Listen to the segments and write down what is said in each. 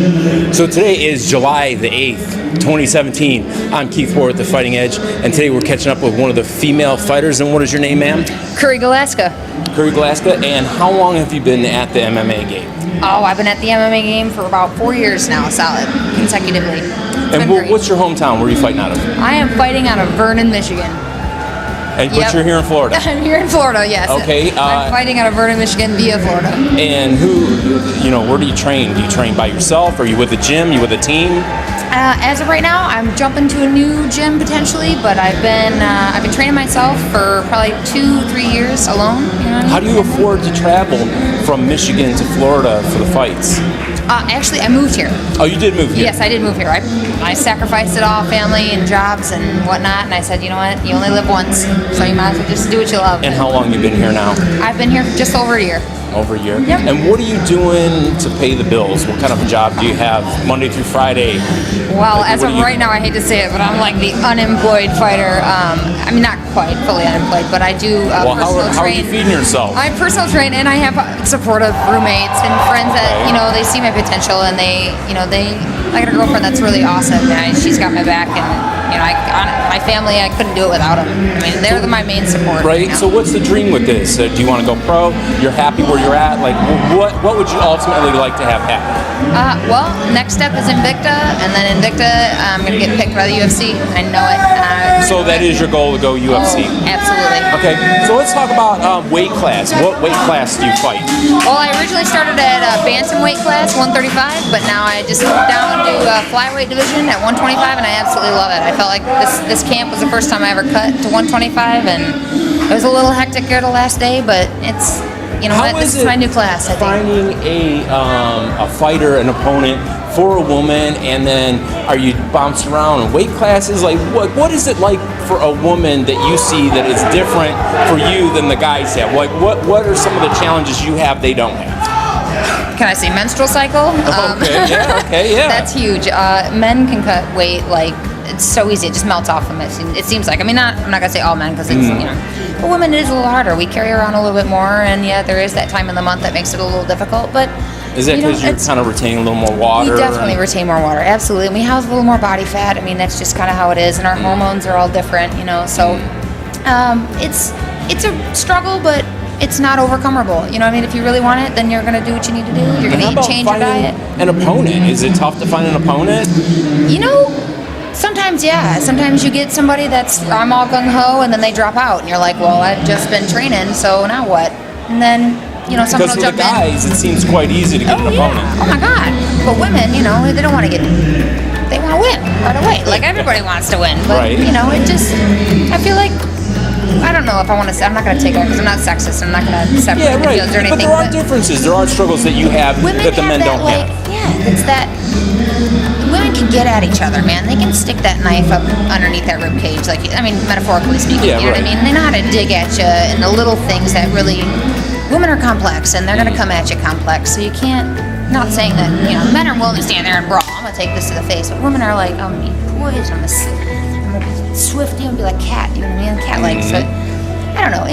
So today is July the 8th, 2017. I'm Keith Ward with The Fighting Edge, and today we're catching up with one of the female fighters. And what is your name, ma'am? Curry Galaska. Curry Galaska. And how long have you been at the MMA game? Oh, I've been at the MMA game for about 4 years now, solid, consecutively. And what's your hometown? Where are you fighting out of? I am fighting out of Vernon, Michigan. But you're here in Florida? I'm here in Florida, yes. Okay. I'm fighting out of Vernon, Michigan via Florida. And where do you train? Do you train by yourself? Are you with a gym? Are you with a team? As of right now, I'm jumping to a new gym potentially, but I've been training myself for probably 2-3 years alone. You know what I mean? How do you afford to travel from Michigan to Florida for the fights? Actually, I moved here. Oh, you did move here? Yes, I did move here. I sacrificed it all, family and jobs and whatnot, and I said, you know what, you only live once, so you might as well just do what you love. And how long you been here now? I've been here for just over a year. Over a year? Yep. And what are you doing to pay the bills? What kind of a job do you have Monday through Friday? Well, as of right now, I hate to say it, but I'm like the unemployed fighter. I mean, not quite fully unemployed, but I do well, personal train. How are you feeding yourself? I personal train, and I have supportive roommates and friends that, they see my potential, and I got a girlfriend that's really awesome, and she's got my back, and, my family, I couldn't do it without them. I mean, they're my main support. Right, so what's the dream with this? Do you want to go pro? You're happy where you're at? Like, what would you ultimately like to have happen? Well, next step is Invicta, and then Invicta, I'm going to get picked by the UFC. I know it. So that is your goal to go UFC? Oh, absolutely. Okay, so let's talk about weight class. What weight class do you fight? Well, I originally started at bantamweight class, 135, but now I just moved down to flyweight division at 125, and I absolutely love it. I felt like this camp was the first time I ever cut to 125, and it was a little hectic here the last day, but it's, this is my new class, I think. Finding a fighter, an opponent for a woman, and then are you bouncing around in weight classes? Like, what is it like for a woman that you see that is different for you than the guys have? Like, what are some of the challenges you have they don't have? Can I say menstrual cycle? Okay, yeah. That's huge. Men can cut weight like it's so easy. It just melts off them. It seems like. I mean, I'm not gonna say all men because it's but women it is a little harder. We carry around a little bit more, and there is that time in the month that makes it a little difficult. But is that because you're kind of retaining a little more water? We definitely retain more water. Absolutely. And we house a little more body fat. I mean, that's just kind of how it is, and our hormones are all different. So it's a struggle, but it's not overcomable. You know what I mean? If you really want it, then you're going to do what you need to do. You're going to change your diet. An opponent? Is it tough to find an opponent? Sometimes, yeah. Sometimes you get somebody I'm all gung-ho, and then they drop out, and you're like, well, I've just been training, so now what? And then, someone will jump in. Because for the guys, it seems quite easy to get an opponent. Oh, my God. But women, they don't want to they want to win right away. Like, everybody wants to win. But, I feel like, I don't know if I want to say, I'm not going to take it because I'm not sexist. I'm not going to separate the fields or anything. But there are differences. There are struggles that you have that the men don't have. Yeah, it's that women can get at each other, man. They can stick that knife up underneath that rib cage. Like, I mean, metaphorically speaking. You know what I mean? They know how to dig at you and the little things that really, women are complex and they're going to come at you complex. So you can't, not saying that, men are willing to stand there and brawl. I'm going to take this to the face. But women are like, I'm going to be poised. I'm going to be swift. I'm going to be like cat. You know what I mean? Cat-like. So, I don't know.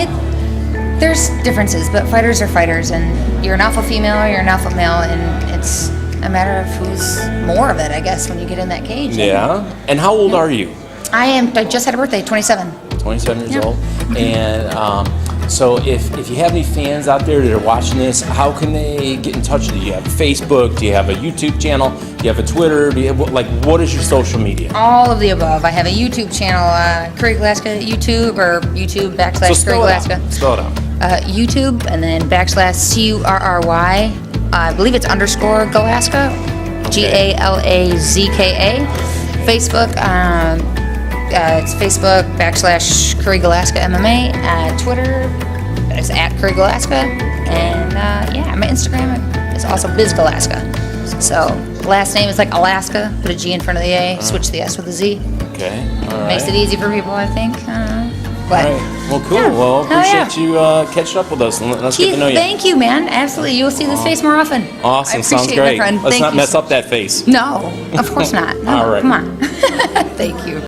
There's differences, but fighters are fighters, and you're an alpha female or you're an alpha male, and it's a matter of who's more of it, I guess, when you get in that cage. Yeah. And how old are you? I just had a birthday, 27. 27 years old. And so if you have any fans out there that are watching this, how can they get in touch with you? Do you have Facebook? Do you have a YouTube channel? Do you have a Twitter? What is your social media? All of the above. I have a YouTube channel, Curry Galaska YouTube, or YouTube / Curry Galaska. Spell it out. YouTube, and then / CURRY. I believe it's _ Galaska, GALAZKA. Facebook, it's Facebook / Curry Galaska MMA. Twitter is @Curry Galaska, and my Instagram is also Biz Galaska. So last name is like Alaska, put a G in front of the A, switch the S with a Z. Okay, all right. Makes it easy for people, I think. But, all right. Well, cool. Yeah. Well, appreciate you catching up with us and let's get to know you. Thank you, man. Absolutely. You'll see this face more often. Awesome. Sounds great. Let's not mess up that face. No, of course not. No, All right. Come on. Thank you.